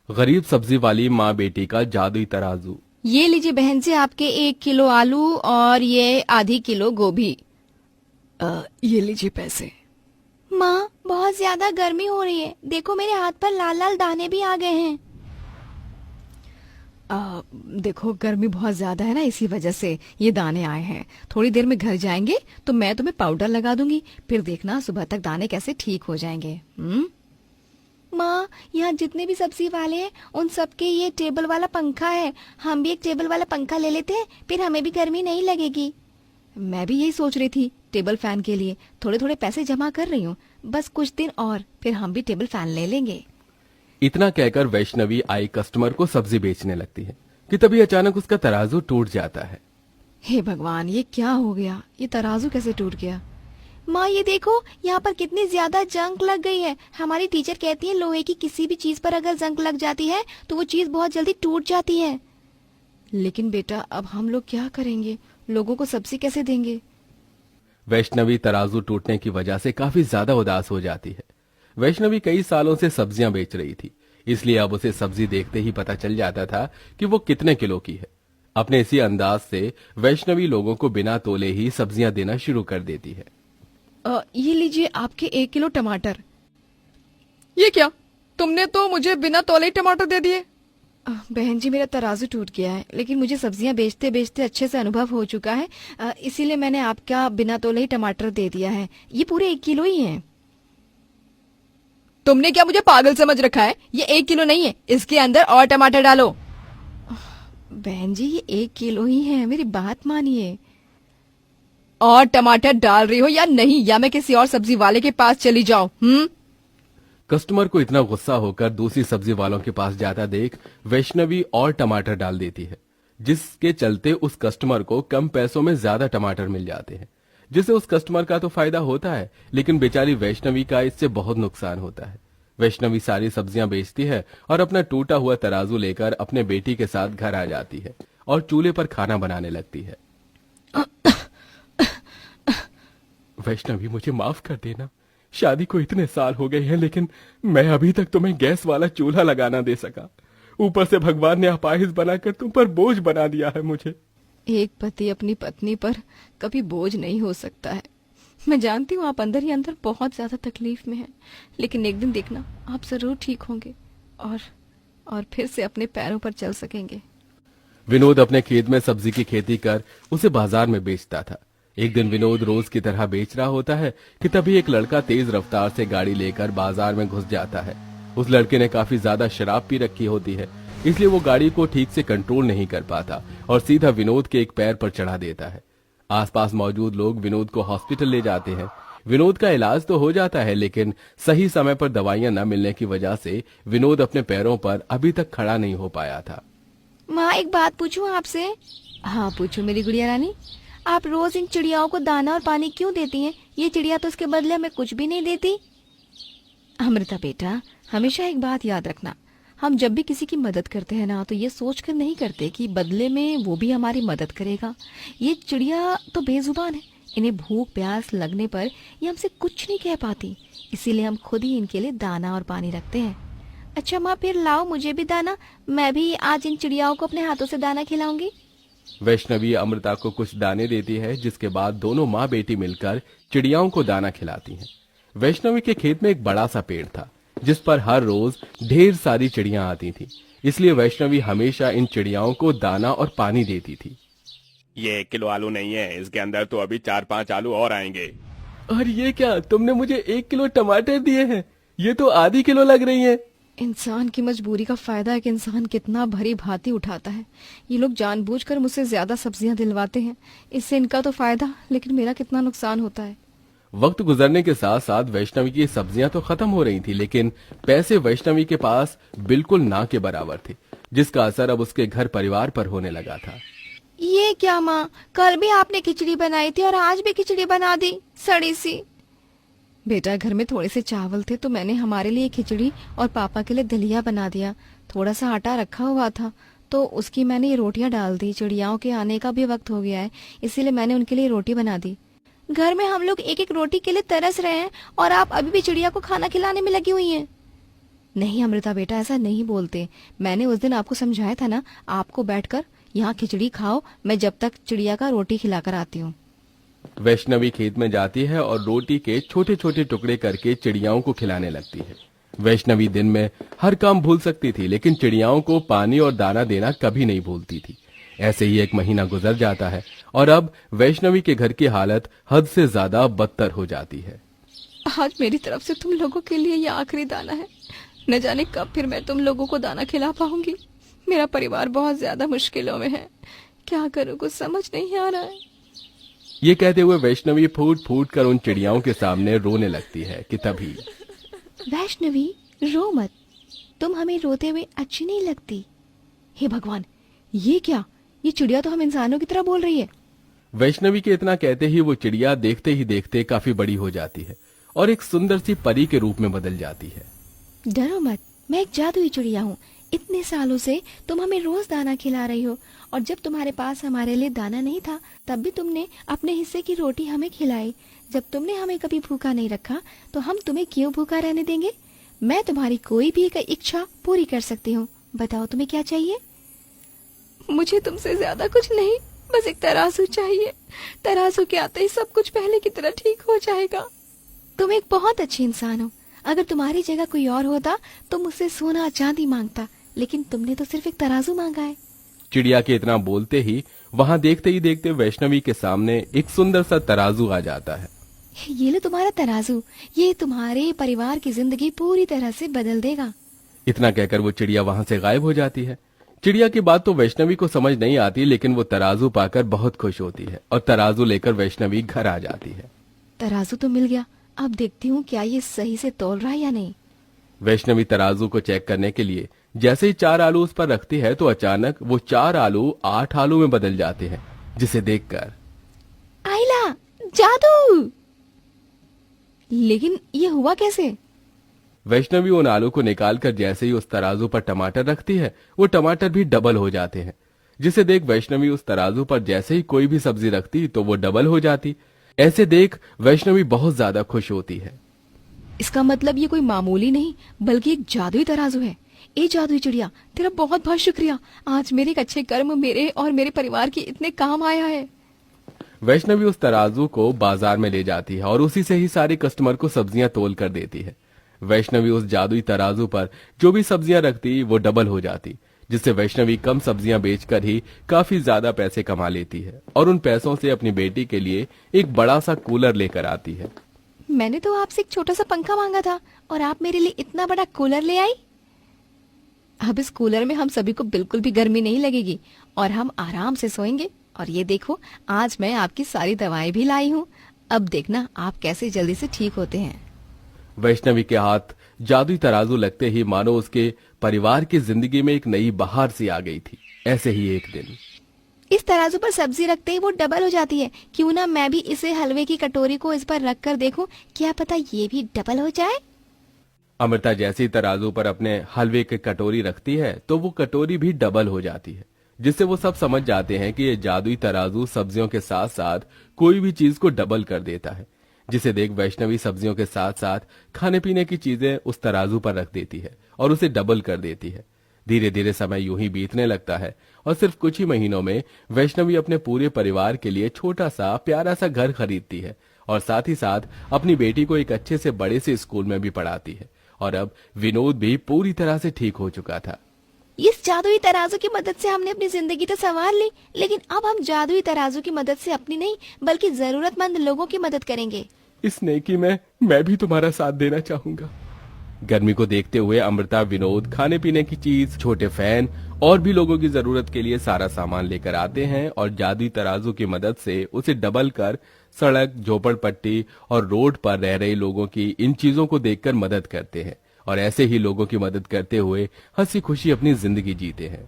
गरीब सब्जी वाली माँ बेटी का जादुई तराजू। ये लीजिए बहन जी, आपके 1 किलो आलू और ये आधी किलो गोभी। ये लीजिए पैसे। माँ, बहुत ज्यादा गर्मी हो रही है, देखो मेरे हाथ पर लाल लाल दाने भी आ गए हैं। देखो गर्मी बहुत ज्यादा है ना, इसी वजह से ये दाने आए हैं। थोड़ी देर में घर जाएंगे तो मैं तुम्हें पाउडर लगा दूंगी, फिर देखना सुबह तक दाने कैसे ठीक हो जाएंगे। माँ, यहाँ जितने भी सब्जी वाले हैं उन सबके ये टेबल वाला पंखा है, हम भी एक टेबल वाला पंखा ले लेते हैं, फिर हमें भी गर्मी नहीं लगेगी। मैं भी यही सोच रही थी, टेबल फैन के लिए थोड़े थोड़े पैसे जमा कर रही हूँ, बस कुछ दिन और फिर हम भी टेबल फैन ले लेंगे। इतना कहकर वैष्णवी आई कस्टमर को सब्जी बेचने लगती है कि तभी अचानक उसका तराजू टूट जाता है। हे भगवान, ये क्या हो गया? ये तराजू कैसे टूट गया? माँ, ये देखो यहाँ पर कितनी ज्यादा जंग लग गई है। हमारी टीचर कहती है लोहे की किसी भी चीज पर अगर जंग लग जाती है तो वो चीज बहुत जल्दी टूट जाती है। लेकिन बेटा, अब हम लोग क्या करेंगे? लोगों को सब्जी कैसे देंगे? वैष्णवी तराजू टूटने की वजह से काफी ज्यादा उदास हो जाती है। वैष्णवी कई सालों से सब्जियां बेच रही थी, इसलिए अब उसे सब्जी देखते ही पता चल जाता था कि वो कितने किलो की है। अपने इसी अंदाज से वैष्णवी लोगों को बिना तोले ही सब्जियां देना शुरू कर देती है। ये लीजिए आपके 1 किलो टमाटर। ये क्या? तुमने तो मुझे बिना तोले ही टमाटर दे दिए। बहन जी, मेरा तराजू टूट गया है, लेकिन मुझे सब्जियां बेचते बेचते अच्छे से अनुभव हो चुका है, इसीलिए मैंने आपका बिना तोले ही टमाटर दे दिया है। ये पूरे 1 किलो ही हैं। तुमने क्या मुझे पागल समझ रखा है? ये 1 किलो नहीं है, इसके अंदर और टमाटर डालो। बहन जी, ये 1 किलो ही है, मेरी बात मानिए। और टमाटर डाल रही हो या नहीं, या मैं किसी और सब्जी वाले के पास चली जाऊं? कस्टमर को इतना गुस्सा होकर दूसरी सब्जी वालों के पास जाता देख वैष्णवी और टमाटर डाल देती है, जिसके चलते उस कस्टमर को कम पैसों में ज्यादा टमाटर मिल जाते हैं, जिससे उस कस्टमर का तो फायदा होता है, लेकिन बेचारी वैष्णवी का इससे बहुत नुकसान होता है। वैष्णवी सारी सब्जियां बेचती है और अपना टूटा हुआ तराजू लेकर अपने बेटी के साथ घर आ जाती है और चूल्हे पर खाना बनाने लगती है। वैष्णवी, मुझे माफ कर देना, शादी को इतने साल हो गए हैं, लेकिन मैं अभी तक तुम्हें गैस वाला चूल्हा लगाना दे सका। ऊपर से भगवान ने अपाहिज बनाकर तुम पर बोझ बना दिया है मुझे। एक पति अपनी पत्नी पर कभी बोझ नहीं हो सकता है। मैं जानती हूँ आप अंदर ही अंदर बहुत ज्यादा तकलीफ में हैं, लेकिन एक दिन देखना आप जरूर ठीक होंगे और फिर से अपने पैरों पर चल सकेंगे। विनोद अपने खेत में सब्जी की खेती कर उसे बाजार में बेचता था। एक दिन विनोद रोज की तरह बेच रहा होता है कि तभी एक लड़का तेज रफ्तार से गाड़ी लेकर बाजार में घुस जाता है। उस लड़के ने काफी ज्यादा शराब पी रखी होती है, इसलिए वो गाड़ी को ठीक से कंट्रोल नहीं कर पाता और सीधा विनोद के एक पैर पर चढ़ा देता है। आसपास मौजूद लोग विनोद को हॉस्पिटल ले जाते हैं। विनोद का इलाज तो हो जाता है, लेकिन सही समय पर दवाइयां न मिलने की वजह से विनोद अपने पैरों पर अभी तक खड़ा नहीं हो पाया था। माँ, एक बात पूछूं आपसे? हाँ पूछो मेरी गुड़िया रानी। आप रोज इन चिड़ियाओं को दाना और पानी क्यों देती हैं? ये चिड़िया तो उसके बदले हमें कुछ भी नहीं देती। अमृता बेटा, हमेशा एक बात याद रखना, हम जब भी किसी की मदद करते हैं ना, तो ये सोच कर नहीं करते कि बदले में वो भी हमारी मदद करेगा। ये चिड़िया तो बेजुबान है, इन्हें भूख प्यास लगने पर ये हमसे कुछ नहीं कह पाती, इसीलिए हम खुद ही इनके लिए दाना और पानी रखते हैं। अच्छा माँ, फिर लाओ मुझे भी दाना, मैं भी आज इन चिड़ियाओं को अपने हाथों से दाना खिलाऊंगी। वैष्णवी अमृता को कुछ दाने देती है, जिसके बाद दोनों माँ बेटी मिलकर चिड़ियाओं को दाना खिलाती हैं। वैष्णवी के खेत में एक बड़ा सा पेड़ था, जिस पर हर रोज ढेर सारी चिड़ियां आती थीं, इसलिए वैष्णवी हमेशा इन चिड़ियाओं को दाना और पानी देती थी। ये 1 किलो आलू नहीं है, इसके अंदर तो अभी 4-5 आलू और आएंगे। और ये क्या, तुमने मुझे 1 किलो टमाटर दिए हैं? ये तो आधी किलो लग रही है। इंसान की मजबूरी का फायदा है कि इंसान कितना भरी भांति उठाता है। ये लोग जानबूझकर मुझसे ज्यादा सब्जियां दिलवाते हैं, इससे इनका तो फायदा, लेकिन मेरा कितना नुकसान होता है। वक्त गुजरने के साथ साथ वैष्णवी की सब्जियां तो खत्म हो रही थी, लेकिन पैसे वैष्णवी के पास बिल्कुल ना के बराबर थे, जिसका असर अब उसके घर परिवार पर होने लगा था। ये क्या माँ, कल भी आपने खिचड़ी बनाई थी और आज भी खिचड़ी बना दी, सड़ी सी। बेटा, घर में थोड़े से चावल थे तो मैंने हमारे लिए खिचड़ी और पापा के लिए दलिया बना दिया। थोड़ा सा आटा रखा हुआ था तो उसकी मैंने ये रोटियां डाल दी। चिड़ियाओं के आने का भी वक्त हो गया है, इसीलिए मैंने उनके लिए रोटी बना दी। घर में हम लोग एक एक रोटी के लिए तरस रहे हैं और आप अभी भी चिड़िया को खाना खिलाने में लगी हुई हैं। नहीं अमृता बेटा, ऐसा नहीं बोलते। मैंने उस दिन आपको समझाया था ना, आपको बैठकर यहाँ खिचड़ी खाओ, मैं जब तक चिड़िया का रोटी खिलाकर आती हूँ। वैष्णवी खेत में जाती है और रोटी के छोटे छोटे टुकड़े करके चिड़ियाओं को खिलाने लगती है। वैष्णवी दिन में हर काम भूल सकती थी, लेकिन चिड़ियाओं को पानी और दाना देना कभी नहीं भूलती थी। ऐसे ही एक महीना गुजर जाता है और अब वैष्णवी के घर की हालत हद से ज्यादा बदतर हो जाती है। आज मेरी तरफ से तुम लोगों के लिए ये आखिरी दाना है। न जाने कब फिर मैं तुम लोगों को दाना खिला पाऊंगी। मेरा परिवार बहुत ज्यादा मुश्किलों में है, क्या करूं कुछ समझ नहीं आ रहा है। ये कहते हुए वैष्णवी फूट फूट कर उन चिड़ियाओं के सामने रोने लगती है कि तभी वैष्णवी रो मत, तुम हमें रोते हुए अच्छी नहीं लगती। हे भगवान, ये क्या? ये चिड़िया तो हम इंसानों की तरह बोल रही है। वैष्णवी के इतना कहते ही वो चिड़िया देखते ही देखते काफी बड़ी हो जाती है और एक सुंदर सी परी के रूप में बदल जाती है। डरो मत, मैं एक जादुई चिड़िया हूँ। इतने सालों से तुम हमें रोज दाना खिला रही हो, और जब तुम्हारे पास हमारे लिए दाना नहीं था तब भी तुमने अपने हिस्से की रोटी हमें खिलाई। जब तुमने हमें कभी भूखा नहीं रखा तो हम तुम्हें क्यों भूखा रहने देंगे? मैं तुम्हारी कोई भी एक इच्छा पूरी कर सकती हूँ। बताओ तुम्हें क्या चाहिए? मुझे तुमसे ज्यादा कुछ नहीं, बस एक तराजू चाहिए। तराजू के आते ही सब कुछ पहले की तरह ठीक हो जाएगा। तुम एक बहुत अच्छे इंसान हो। अगर तुम्हारी जगह कोई और होता तो मुझसे सोना चांदी मांगता, लेकिन तुमने तो सिर्फ एक तराजू मांगा है। चिड़िया के इतना बोलते ही वहां देखते ही देखते वैष्णवी के सामने एक सुंदर सा तराजू आ जाता है। ये लो तुम्हारा तराजू, ये तुम्हारे परिवार की जिंदगी पूरी तरह से बदल देगा। इतना कहकर वो चिड़िया वहां से गायब हो जाती है। चिड़िया की बात तो वैष्णवी को समझ नहीं आती, लेकिन वो तराजू पाकर बहुत खुश होती है और तराजू लेकर वैष्णवी घर आ जाती है। तराजू तो मिल गया, अब देखती हूँ क्या ये सही से तौल रहा है या नहीं। वैष्णवी तराजू को चेक करने के लिए जैसे ही 4 आलू उस पर रखती है तो अचानक वो 4 आलू 8 आलू में बदल जाते हैं, जिसे देखकर आइला, जादू! लेकिन ये हुआ कैसे? वैष्णवी उन आलू को निकालकर जैसे ही उस तराजू पर टमाटर रखती है वो टमाटर भी डबल हो जाते हैं, जिसे देख वैष्णवी उस तराजू पर जैसे ही कोई भी सब्जी रखती तो वो डबल हो जाती। ऐसे देख वैष्णवी बहुत ज्यादा खुश होती है। इसका मतलब ये कोई मामूली नहीं बल्कि एक जादुई तराजू है। ए जादुई चिड़िया, तेरा बहुत बहुत शुक्रिया। आज मेरे एक अच्छे कर्म मेरे और मेरे परिवार के इतने काम आया है। वैष्णवी उस तराजू को बाजार में ले जाती है और उसी से ही सारे कस्टमर को सब्जियां तोल कर देती है। वैष्णवी उस जादुई तराजू पर जो भी सब्जियां रखती वो डबल हो जाती, जिससे वैष्णवी कम सब्जियां बेचकर ही काफी ज्यादा पैसे कमा लेती है और उन पैसों से अपनी बेटी के लिए एक बड़ा सा कूलर लेकर आती है। मैंने तो आपसे एक छोटा सा पंखा मांगा था और आप मेरे लिए इतना बड़ा कूलर ले आई। अब इस कूलर में हम सभी को बिल्कुल भी गर्मी नहीं लगेगी और हम आराम से सोएंगे। और ये देखो, आज मैं आपकी सारी दवाएं भी लाई हूँ। अब देखना आप कैसे जल्दी से ठीक होते हैं। वैष्णवी के हाथ जादुई तराजू लगते ही मानो उसके परिवार की जिंदगी में एक नई बहार सी आ गई थी। ऐसे ही एक दिन इस तराजू पर सब्जी रखते ही वो डबल हो जाती है। क्यों ना मैं भी इसे हलवे की कटोरी को इस पर रख कर देखूं, क्या पता ये भी डबल हो जाए। अमृता जैसे ही तराजू पर अपने हलवे की कटोरी रखती है तो वो कटोरी भी डबल हो जाती है, जिससे वो सब समझ जाते हैं कि ये जादुई तराजू सब्जियों के साथ साथ कोई भी चीज को डबल कर देता है। जिसे देख वैष्णवी सब्जियों के साथ साथ खाने पीने की चीजें उस तराजू पर रख देती है और उसे डबल कर देती है। धीरे धीरे समय यूं ही बीतने लगता है और सिर्फ कुछ ही महीनों में वैष्णवी अपने पूरे परिवार के लिए छोटा सा प्यारा सा घर खरीदती है और साथ ही साथ अपनी बेटी को एक अच्छे से बड़े से स्कूल में भी पढ़ाती है। और अब विनोद भी पूरी तरह से ठीक हो चुका था। इस जादुई तराजू की मदद से हमने अपनी जिंदगी तो संवार ली, लेकिन अब हम जादुई तराजू की मदद से अपनी नहीं बल्कि जरूरतमंद लोगों की मदद करेंगे। इस नेकी में मैं भी तुम्हारा साथ देना चाहूंगा। गर्मी को देखते हुए अमृता, विनोद खाने पीने की चीज, छोटे फैन और भी लोगों की जरूरत के लिए सारा सामान लेकर आते हैं और जादुई तराजू की मदद से उसे डबल कर सड़क, झोपड़पट्टी और रोड पर रह रहे लोगों की इन चीजों को देखकर मदद करते हैं और ऐसे ही लोगों की मदद करते हुए हंसी खुशी अपनी जिंदगी जीते हैं।